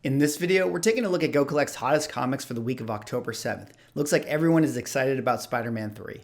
In this video, we're taking a look at Go Collect's hottest comics for the week of October 7th. Looks like everyone is excited about Spider-Man 3.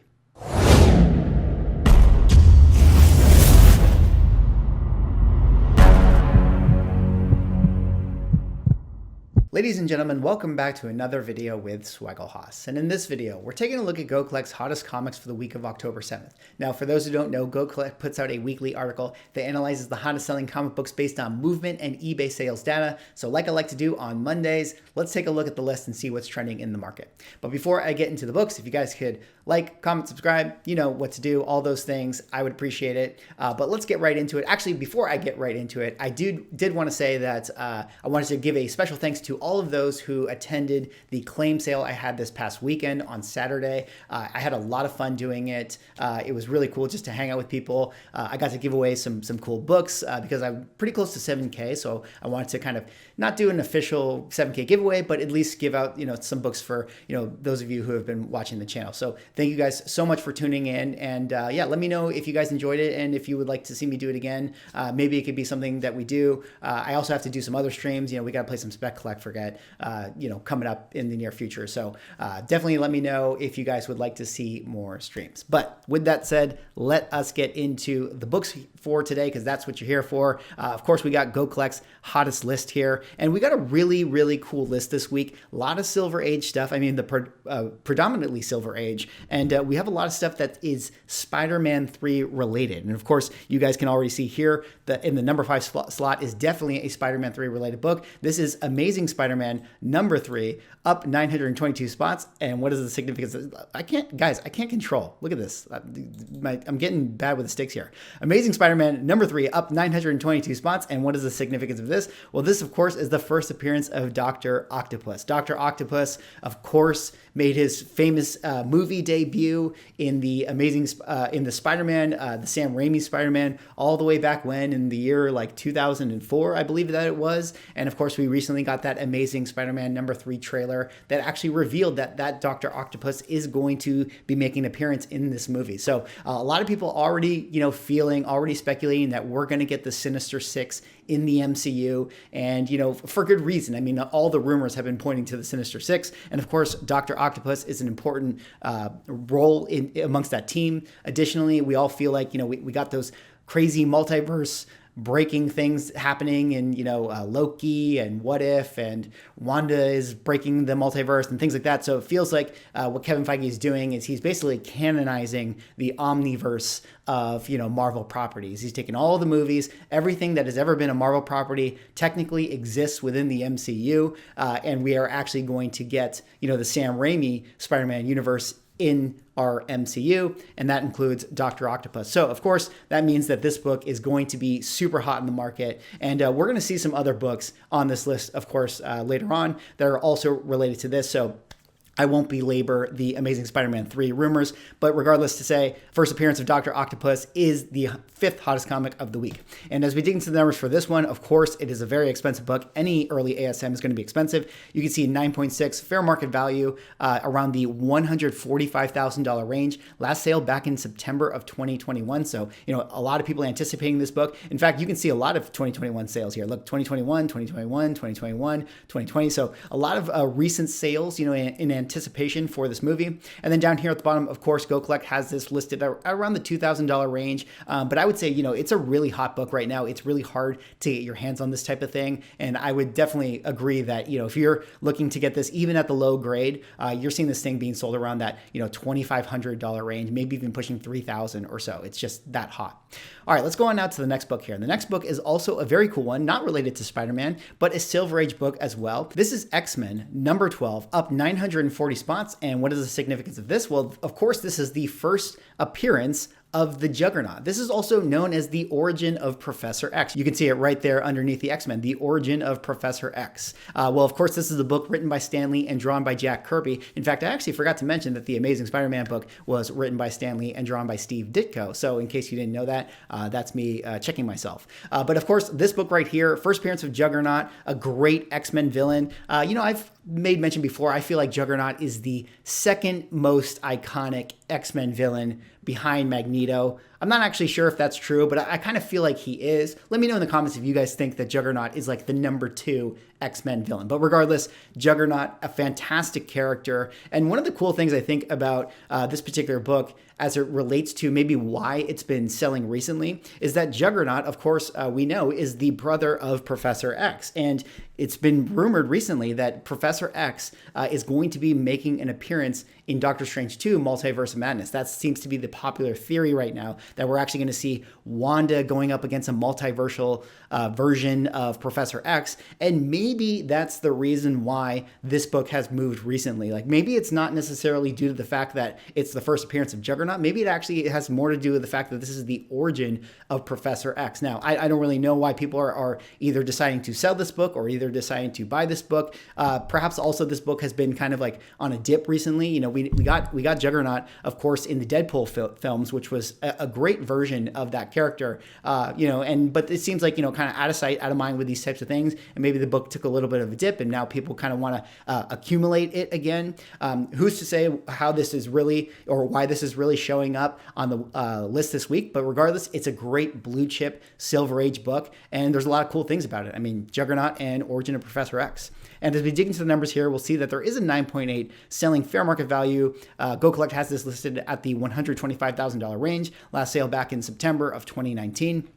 Ladies and gentlemen, welcome back to another video with Swaggle. And in this video, we're taking a look at Go Collect's hottest comics for the week of October 7th. Now, for those who don't know, Go Collect puts out a weekly article that analyzes the hottest selling comic books based on movement and eBay sales data. So like I like to do on Mondays, let's take a look at the list and see what's trending in the market. But before I get into the books, if you guys could like, comment, subscribe, you know what to do, all those things, I would appreciate it. But let's get right into it. Actually, before I get right into it, I did want to say that I wanted to give a special thanks to all of those who attended the claim sale I had this past weekend on Saturday. I had a lot of fun doing it. It was really cool just to hang out with people. I got to give away some cool books because I'm pretty close to 7K, so I wanted to kind of not do an official 7K giveaway, but at least give out some books for those of you who have been watching the channel. So thank you guys so much for tuning in, and yeah, let me know if you guys enjoyed it and if you would like to see me do it again. Maybe it could be something that we do. I also have to do some other streams. We got to play some Spec Collect Forget coming up in the near future. So definitely let me know if you guys would like to see more streams. But with that said, let us get into the books for today, because that's what you're here for. Of course, we got Go Collect's hottest list here, and we got a really cool list this week. A lot of Silver Age stuff. I mean, the predominantly Silver Age, and we have a lot of stuff that is Spider-Man 3 related. And of course, you guys can already see here that in the number 5 slot is definitely a Spider-Man 3 related book. This is Amazing Spider-Man number 3, up 922 spots. And what is the significance? I can't control. Look at this. I'm getting bad with the sticks here. Amazing Spider-Man number 3, up 922 spots. And what is the significance of this? Well, this, of course, is the first appearance of Dr. Octopus. Dr. Octopus, of course, made his famous movie debut in the in the Spider-Man, the Sam Raimi Spider-Man, all the way back when in the year like 2004, I believe that it was. And of course, we recently got that Amazing Spider-Man number 3 trailer that actually revealed that Dr. Octopus is going to be making an appearance in this movie. So a lot of people already, already speculating that we're going to get the Sinister Six in the MCU, and for good reason. I mean, all the rumors have been pointing to the Sinister Six, and of course, Dr. Octopus is an important role amongst that team. Additionally, we all feel like we got those crazy multiverse breaking things happening in Loki and What If, and Wanda is breaking the multiverse and things like that. So it feels like what Kevin Feige is doing is he's basically canonizing the omniverse of Marvel properties. He's taken all the movies, everything that has ever been a Marvel property technically exists within the MCU, and we are actually going to get the Sam Raimi Spider-Man universe in our MCU, and that includes Dr. Octopus. So of course, that means that this book is going to be super hot in the market, and we're going to see some other books on this list, of course, later on that are also related to this. So I won't belabor the Amazing Spider-Man 3 rumors, but regardless to say, first appearance of Dr. Octopus is the 5th hottest comic of the week. And as we dig into the numbers for this one, of course, it is a very expensive book. Any early ASM is going to be expensive. You can see 9.6 fair market value, around the $145,000 range. Last sale back in September of 2021. So, a lot of people anticipating this book. In fact, you can see a lot of 2021 sales here. Look, 2021, 2021, 2021, 2020. So a lot of recent sales, in anticipation for this movie. And then down here at the bottom, of course, Go Collect has this listed around the $2,000 range. But I would say, it's a really hot book right now. It's really hard to get your hands on this type of thing. And I would definitely agree that, if you're looking to get this, even at the low grade, you're seeing this thing being sold around that, $2,500 range, maybe even pushing $3,000 or so. It's just that hot. All right, let's go on now to the next book here. And the next book is also a very cool one, not related to Spider-Man, but a Silver Age book as well. This is X-Men number 12, up 940 spots. And what is the significance of this? Well, of course, this is the first appearance of the Juggernaut. This is also known as the origin of Professor X. You can see it right there underneath the X-Men, the origin of Professor X. Well, of course, this is a book written by Stan Lee and drawn by Jack Kirby. In fact, I actually forgot to mention that the Amazing Spider-Man book was written by Stan Lee and drawn by Steve Ditko. So in case you didn't know that, that's me checking myself. But of course, this book right here, first appearance of Juggernaut, a great X-Men villain. I've made mention before, I feel like Juggernaut is the second most iconic X-Men villain behind Magneto. I'm not actually sure if that's true, but I kind of feel like he is. Let me know in the comments if you guys think that Juggernaut is like the #2 X-Men villain. But regardless, Juggernaut, a fantastic character. And one of the cool things I think about this particular book as it relates to maybe why it's been selling recently is that Juggernaut, of course, we know is the brother of Professor X. And it's been rumored recently that Professor X is going to be making an appearance in Doctor Strange 2, Multiverse of Madness. That seems to be the popular theory right now, that we're actually going to see Wanda going up against a multiversal version of Professor X. And maybe that's the reason why this book has moved recently. Like maybe it's not necessarily due to the fact that it's the first appearance of Juggernaut. Maybe it has more to do with the fact that this is the origin of Professor X. Now, I don't really know why people are either deciding to sell this book or either deciding to buy this book. Perhaps also this book has been kind of like on a dip recently. You know, we got Juggernaut, of course, in the Deadpool films, which was a great version of that character. But it seems like, kind of out of sight, out of mind with these types of things. And maybe the book took a little bit of a dip and now people kind of want to accumulate it again. Who's to say how this is really, or why this is really showing up on the list this week? But regardless, it's a great blue chip Silver Age book. And there's a lot of cool things about it. I mean, Juggernaut and Origin of Professor X. And as we dig into the numbers here, we'll see that there is a 9.8 selling fair market value. Go Collect has this listed at the $125,000 range. Last sale back in September of 2019.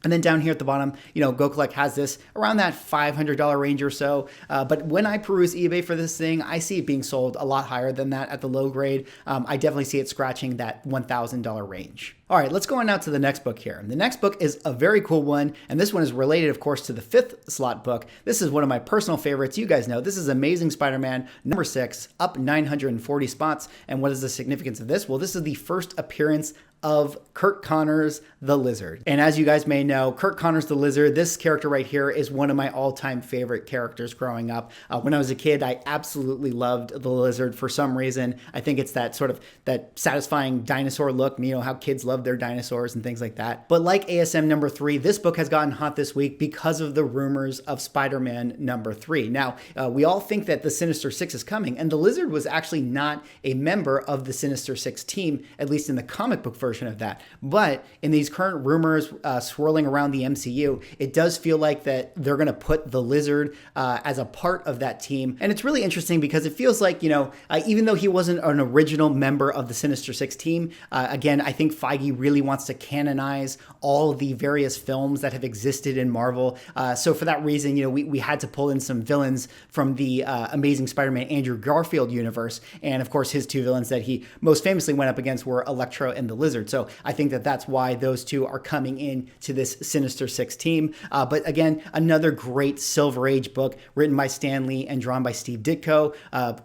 And then down here at the bottom, Go Collect has this around that $500 range or so. But when I peruse eBay for this thing, I see it being sold a lot higher than that at the low grade. I definitely see it scratching that $1,000 range. All right, let's go on now to the next book here. The next book is a very cool one, and this one is related, of course, to the 5th slot book. This is one of my personal favorites. You guys know this is Amazing Spider-Man #6, up 940 spots. And what is the significance of this? Well, this is the first appearance of Curt Connors the Lizard. And as you guys may know, Curt Connors the Lizard, this character right here is one of my all-time favorite characters growing up. When I was a kid, I absolutely loved the Lizard for some reason. I think it's that sort of that satisfying dinosaur look, how kids love their dinosaurs and things like that. But like ASM #3, this book has gotten hot this week because of the rumors of Spider-Man #3. Now, we all think that the Sinister Six is coming, and the Lizard was actually not a member of the Sinister Six team, at least in the comic book version of that. But in these current rumors swirling around the MCU, it does feel like that they're going to put the Lizard as a part of that team. And it's really interesting because it feels like, even though he wasn't an original member of the Sinister Six team, again, I think Feige really wants to canonize all the various films that have existed in Marvel. So for that reason, we had to pull in some villains from the Amazing Spider-Man Andrew Garfield universe. And of course, his two villains that he most famously went up against were Electro and the Lizard. So I think that that's why those two are coming in to this Sinister Six team. But again, another great Silver Age book written by Stan Lee and drawn by Steve Ditko,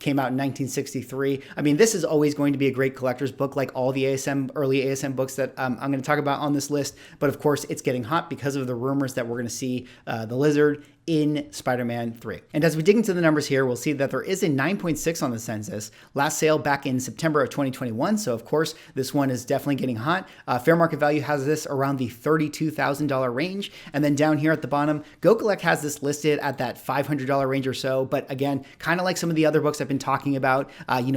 came out in 1963. I mean, this is always going to be a great collector's book, like all the early ASM books that I'm going to talk about on this list. But of course, it's getting hot because of the rumors that we're going to see the Lizard in Spider-Man 3. And as we dig into the numbers here, we'll see that there is a 9.6 on the census. Last sale back in September of 2021. So of course, this one is definitely getting hot. Fair market value has this around the $32,000 range. And then down here at the bottom, Go Collect has this listed at that $500 range or so. But again, kind of like some of the other books I've been talking about,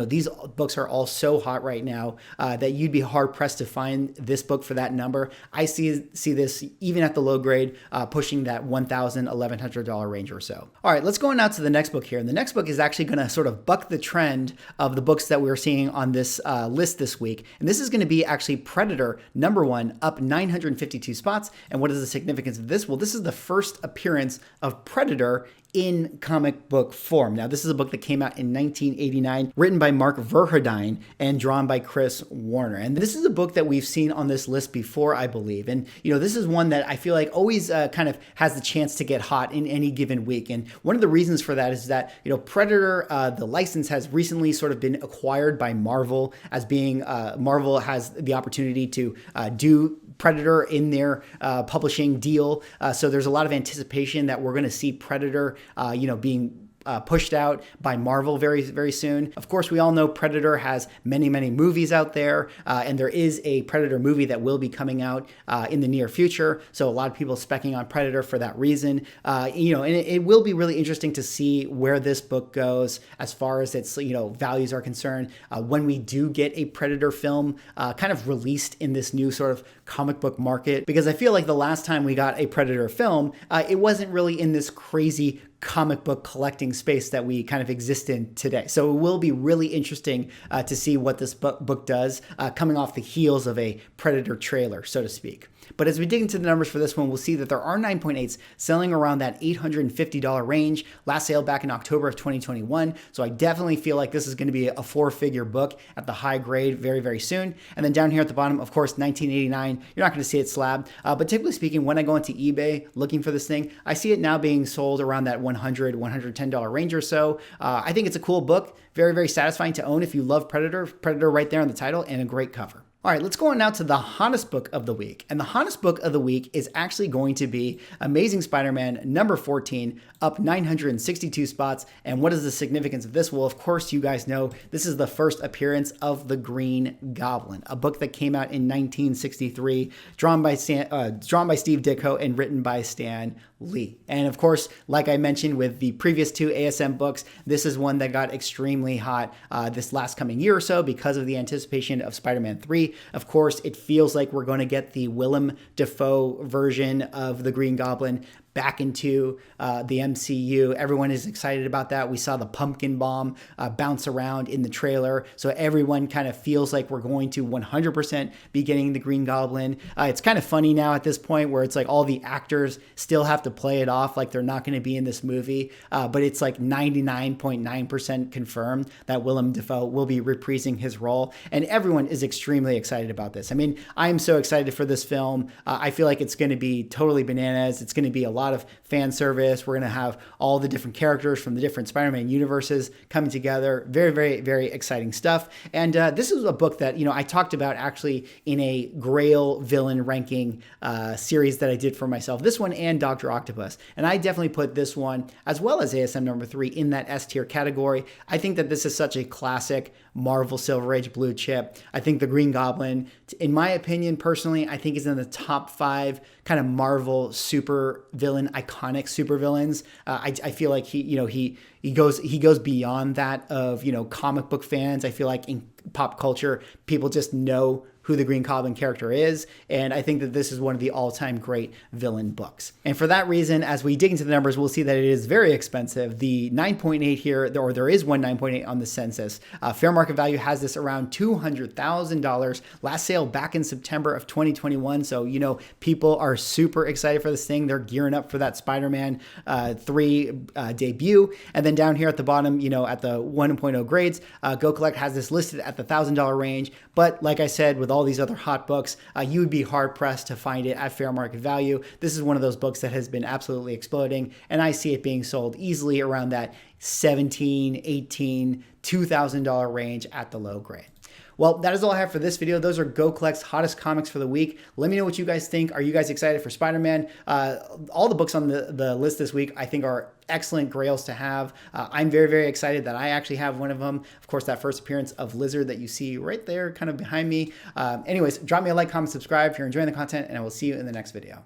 these books are all so hot right now that you'd be hard pressed to find this book for that number. I see this even at the low grade, pushing that $1,000, $1,100 range or so. All right, let's go on now to the next book here. And the next book is actually going to sort of buck the trend of the books that we were seeing on this list this week. And this is going to be actually Predator #1, up 952 spots. And what is the significance of this? Well, this is the first appearance of Predator in comic book form. Now, this is a book that came out in 1989, written by Mark Verheiden and drawn by Chris Warner. And this is a book that we've seen on this list before, I believe. And, this is one that I feel like always kind of has the chance to get hot in any given week. And one of the reasons for that is that, Predator, the license has recently sort of been acquired by Marvel, as being Marvel has the opportunity to do Predator in their publishing deal. So there's a lot of anticipation that we're going to see Predator, being pushed out by Marvel very, very soon. Of course, we all know Predator has many, many movies out there, and there is a Predator movie that will be coming out in the near future. So a lot of people specking on Predator for that reason. And it will be really interesting to see where this book goes as far as its values are concerned. When we do get a Predator film kind of released in this new sort of comic book market, because I feel like the last time we got a Predator film, it wasn't really in this crazy comic book collecting space that we kind of exist in today. So it will be really interesting to see what this book does coming off the heels of a Predator trailer, so to speak. But as we dig into the numbers for this one, we'll see that there are 9.8s selling around that $850 range. Last sale back in October of 2021. So I definitely feel like this is going to be a four-figure book at the high grade very, very soon. And then down here at the bottom, of course, $19.89. You're not going to see it slabbed. But typically speaking, when I go into eBay looking for this thing, I see it now being sold around that $100, $110 range or so. I think it's a cool book. Very, very satisfying to own if you love Predator. Predator right there on the title and a great cover. All right, let's go on now to the hottest book of the week. And the hottest book of the week is actually going to be Amazing Spider-Man number 14, up 962 spots. And what is the significance of this? Well, of course, you guys know this is the first appearance of the Green Goblin, a book that came out in 1963, drawn by Steve Ditko and written by Stan Lee. And of course, like I mentioned with the previous two ASM books, this is one that got extremely hot this last coming year or so because of the anticipation of Spider-Man 3. Of course, it feels like we're going to get the Willem Dafoe version of the Green Goblin back into the MCU. Everyone is excited about that. We saw the pumpkin bomb bounce around in the trailer. So everyone kind of feels like we're going to 100% be getting the Green Goblin. It's kind of funny now at this point where it's like all the actors still have to play it off like they're not going to be in this movie. But it's like 99.9% confirmed that Willem Dafoe will be reprising his role. And everyone is extremely excited about this. I mean, I am so excited for this film. I feel like it's going to be totally bananas. It's going to be a lot of fan service. We're going to have all the different characters from the different Spider-Man universes coming together. Very, very, very exciting stuff. And this is a book that, I talked about actually in a Grail villain ranking series that I did for myself. This one and Dr. Octopus. And I definitely put this one, as well as ASM number 3, in that S tier category. I think that this is such a classic Marvel Silver Age blue chip. I think the Green Goblin, in my opinion, personally, I think is in the top 5 kind of Marvel super villain, iconic super villains. I feel like he goes beyond that of, comic book fans. I feel like in pop culture, people just know who the Green Goblin character is. And I think that this is one of the all-time great villain books. And for that reason, as we dig into the numbers, we'll see that it is very expensive. The 9.8 here, or there is one 9.8 on the census. Fair market value has this around $200,000. Last sale back in September of 2021. So, people are super excited for this thing. They're gearing up for that Spider-Man 3 debut. And then down here at the bottom, at the 1.0 grades, Go Collect has this listed at the $1,000 range. But like I said, with all these other hot books, you would be hard pressed to find it at fair market value. This is one of those books that has been absolutely exploding, and I see it being sold easily around that $1,700, $1,800, $2,000 range at the low grade. Well, that is all I have for this video. Those are Go Collect's hottest comics for the week. Let me know what you guys think. Are you guys excited for Spider-Man? All the books on the list this week, I think, are excellent grails to have. I'm very, very excited that I actually have one of them. Of course, that first appearance of Lizard that you see right there kind of behind me. Anyways, drop me a like, comment, subscribe if you're enjoying the content, and I will see you in the next video.